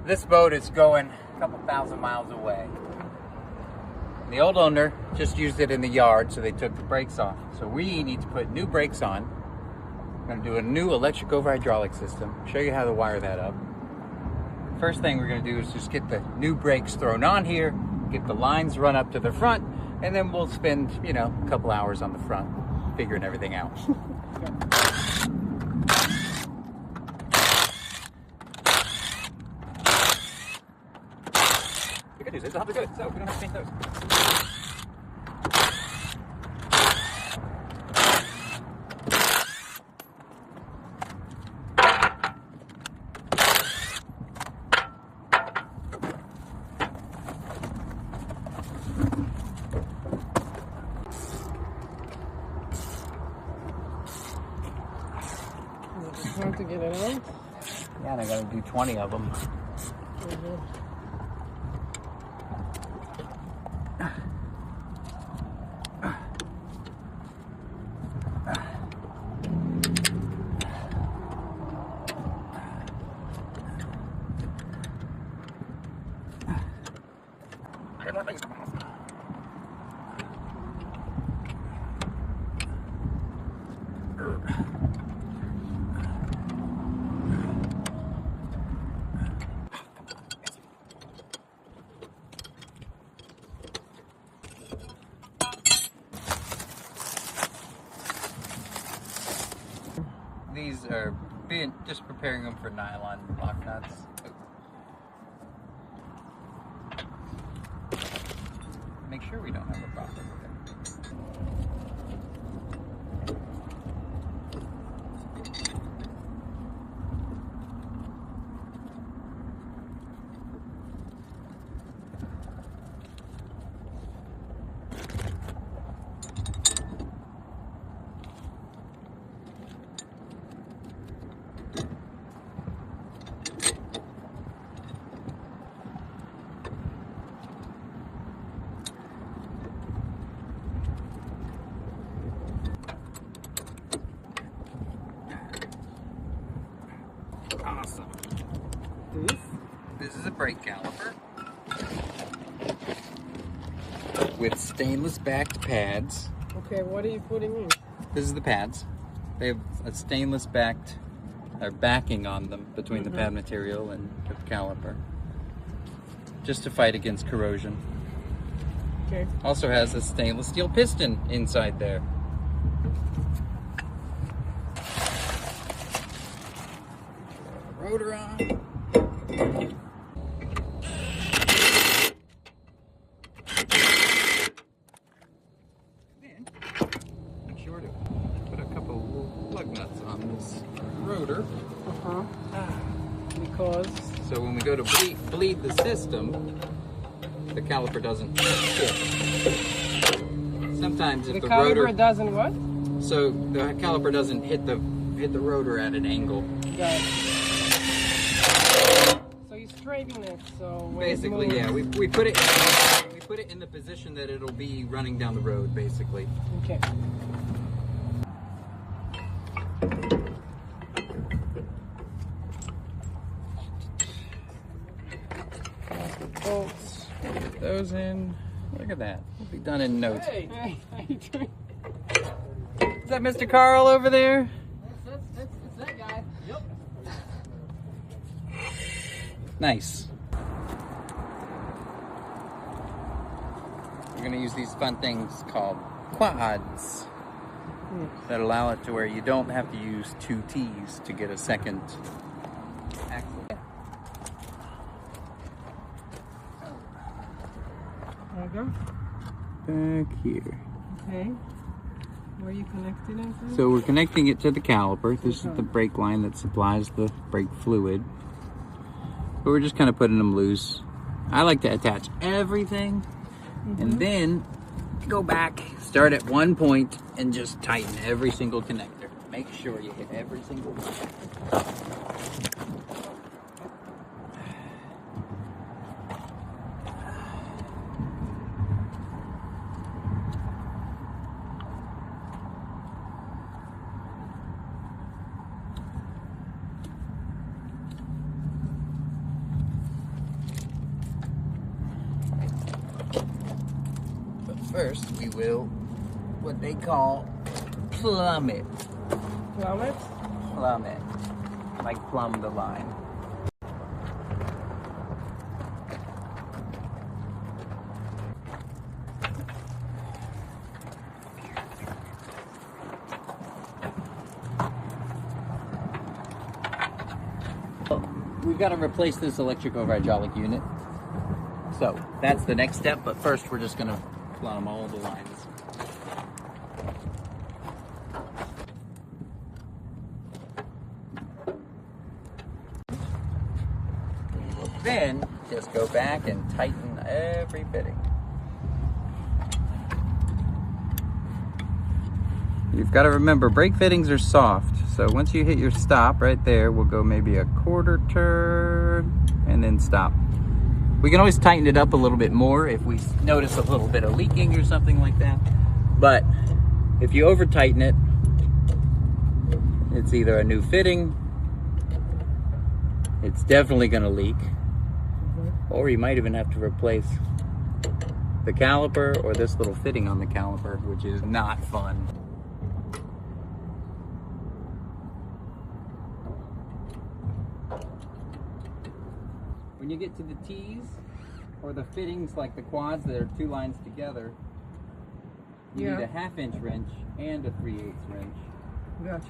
This boat is going a couple thousand miles away. The old owner just used it in the yard, so they took the brakes off. So we need to put new brakes on. We're going to do a new electric over hydraulic system. Show you how to wire that up. First thing we're going to do is just get the new brakes thrown on here, get the lines run up to the front, and then we'll spend, you know, a couple hours on the front figuring everything out. The good news is the hubs are good, so we don't have to paint those. Hard to get it out? Yeah, and I gotta do 20 of them. These are just preparing them for nylon lock nuts. Make sure we don't have a problem with it. Awesome. This is a brake caliper with stainless backed pads. Okay, what are you putting in? This is the pads. They have a stainless backed backing on them between the pad material and the caliper, just to fight against corrosion. Okay. Also has a stainless steel piston inside there. Rotor on. Then make sure to put a couple plug nuts on this rotor. Because? So when we go to bleed the system, the caliper doesn't hit. Sometimes if the rotor... The caliper doesn't what? So the caliper doesn't hit the rotor at an angle. Got it. So you straighten it, so when basically, yeah, we put it in the position that it'll be running down the road, basically. Okay. Bolts. Get those in. Look at that. We'll be done in no time. Hey, how you doing? Is that Mr. Carl over there? It's that guy. Yep. Nice. We're gonna use these fun things called quads that allow it to where you don't have to use two T's to get a second axle. There you go. Back here. Okay. Where are you connecting it to? So we're connecting it to the caliper. This is the brake line that supplies the brake fluid. But we're just kind of putting them loose. I like to attach everything and then go back, start at one point, and just tighten every single connector. Make sure you hit every single one. first we will what they call plumb it. Plumb it? Plumb it. Like plumb the line. We've got to replace this electric over hydraulic unit. So that's the next step, but first we're just going to plumb all the lines. Then just go back and tighten every fitting. You've got to remember, brake fittings are soft. So once you hit your stop right there, we'll go maybe a quarter turn and then stop. We can always tighten it up a little bit more if we notice a little bit of leaking or something like that. But if you over tighten it, it's either a new fitting, it's definitely going to leak, or you might even have to replace the caliper or this little fitting on the caliper, which is not fun. When you get to the T's or the fittings like the quads that are two lines together, you need a 1/2 inch wrench and a 3/8 wrench. Gotcha.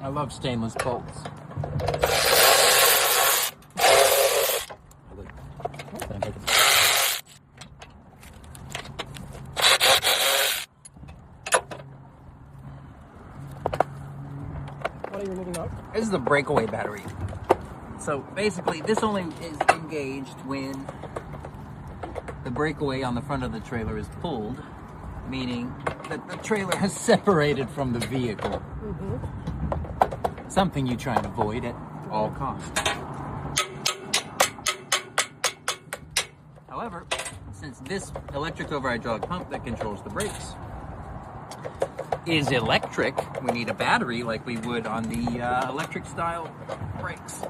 I love stainless bolts. What are you removing out? This is the breakaway battery. So basically, this only is engaged when the breakaway on the front of the trailer is pulled, meaning that the trailer has separated from the vehicle. Something you try and avoid at all costs. However, since this electric over hydraulic pump that controls the brakes is electric, we need a battery like we would on the electric style brakes.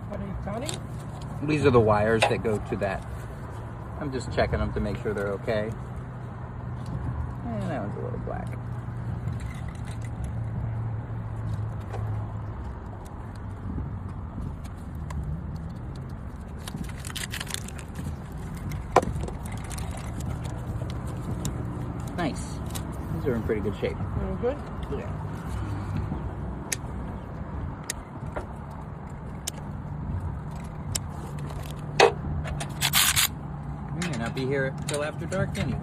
What are you counting? These are the wires that go to that. I'm just checking them to make sure they're okay. And that one's a little black. Nice. These are in pretty good shape. You good? Yeah. We may not be here till after dark anyway.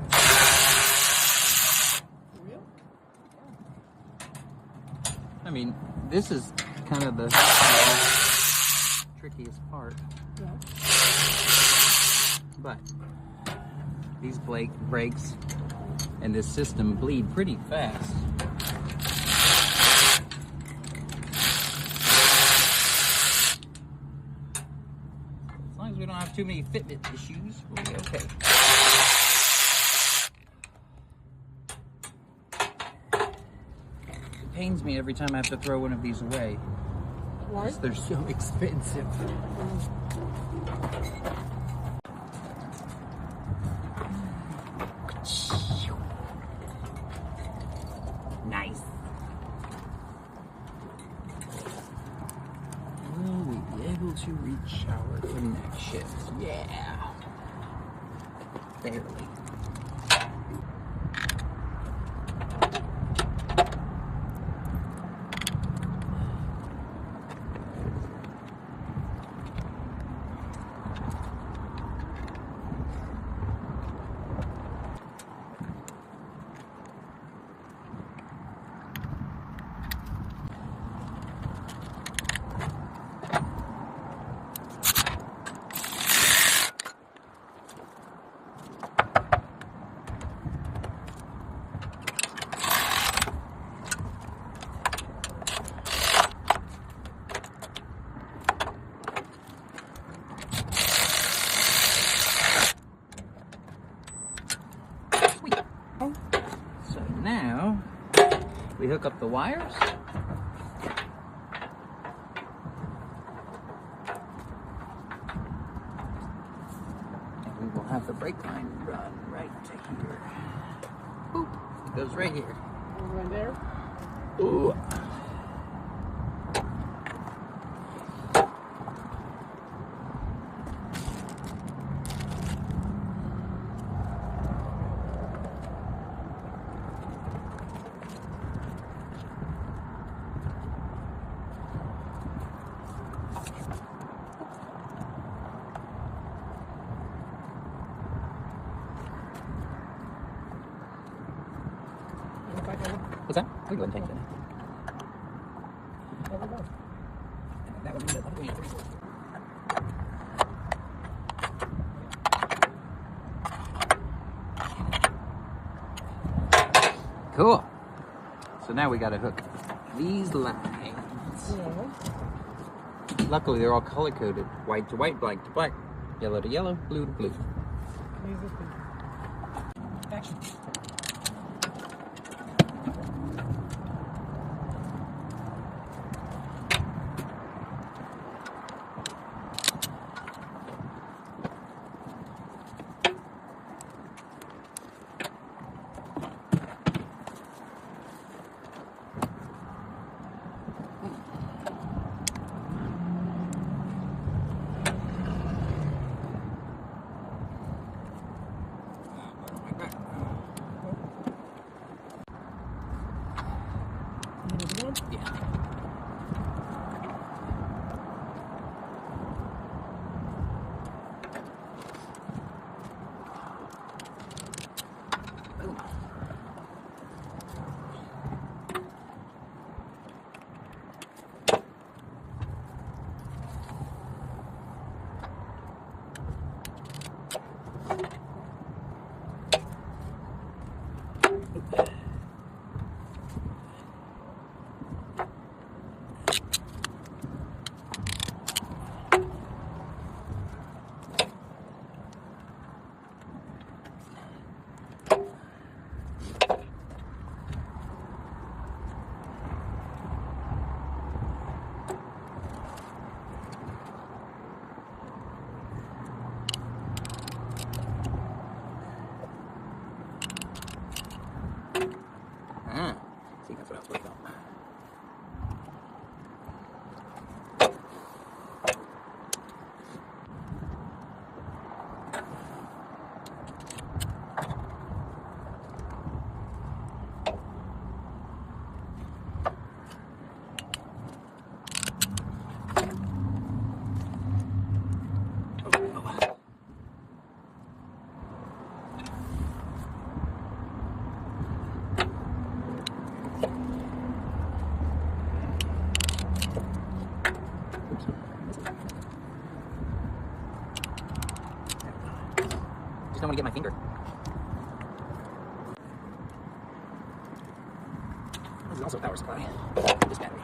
Real? I mean, this is kind of the trickiest part. Yeah. But these brakes and this system bleed pretty fast. As long as we don't have too many fitment issues, we'll be okay. It pains me every time I have to throw one of these away. Why? Because they're so expensive. Nice. Ooh. to reach our connection. Yeah. Barely. So now we hook up the wires. And we will have the brake line run right to here. Boop. It goes right here. Right there? Ooh. What's that? We go ahead and take that. That would be the Cool. So now we got to hook these lines. Yeah. Luckily, they're all color coded: white to white, black to black, yellow to yellow, blue to blue. Music. Action. Yeah. See, that's what I was working on. Just don't want to get my finger. This is also a power supply. This battery.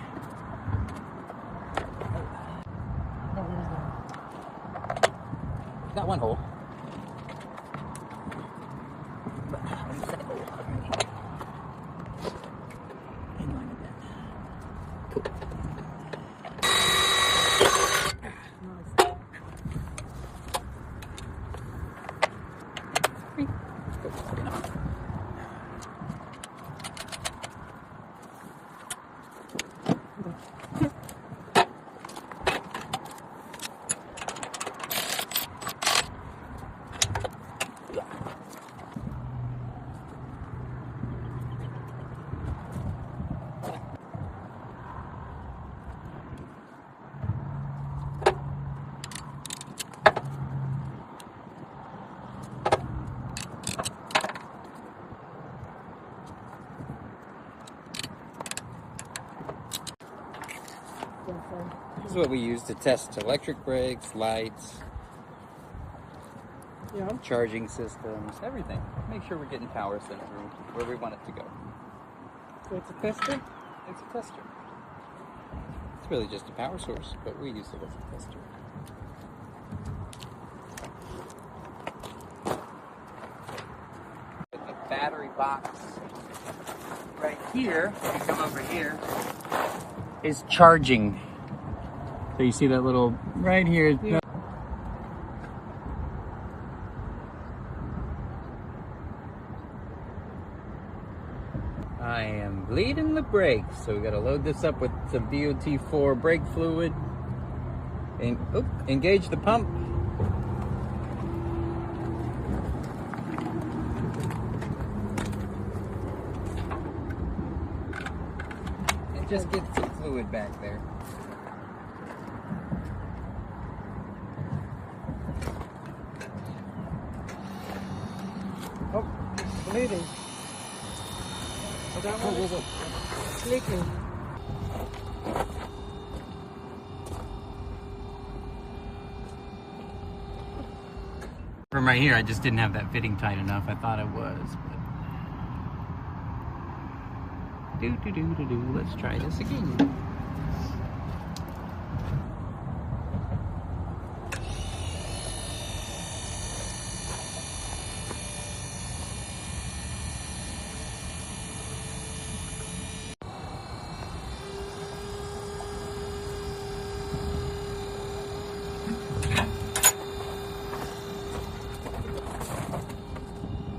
Got one hole. But I need the second hole. In line with that. Cool. that for? This is what we use to test electric brakes, lights, Yeah. charging systems, everything. Make sure we're getting power sent through where we want it to go. So it's a tester? It's a tester. It's really just a power source, but we use it as a tester. The battery box right here, if you come over here, is charging. So you see that little, right here. Yeah. I am bleeding the brakes, so we got to load this up with some DOT4 brake fluid and engage the pump. And just get some fluid back there. Oh, it's bleeding. That one is leaking. From right here, I just didn't have that fitting tight enough. I thought it was, but let's try this again.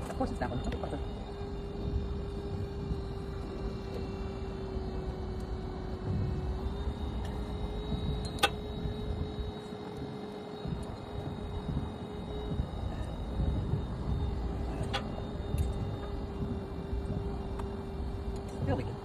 Of course it's that one. Still leaking.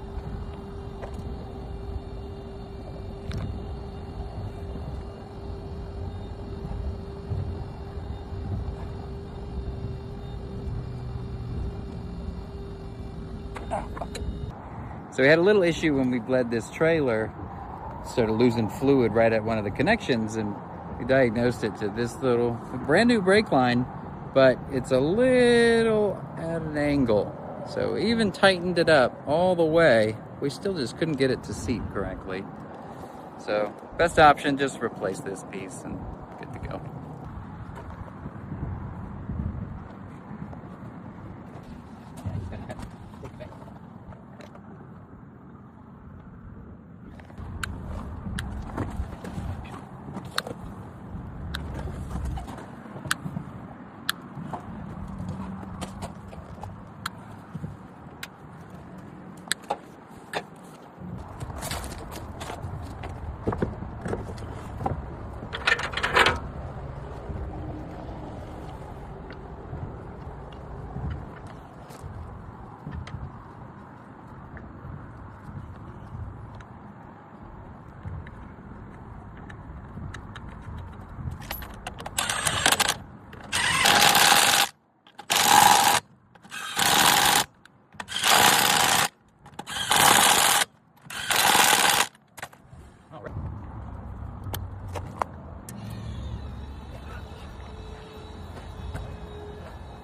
So we had a little issue when we bled this trailer, started losing fluid right at one of the connections, and we diagnosed it to this little brand new brake line, but it's a little at an angle. So we even tightened it up all the way. We still just couldn't get it to seat correctly. So best option, just replace this piece and good to go.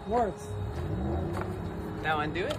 Works. Now undo it.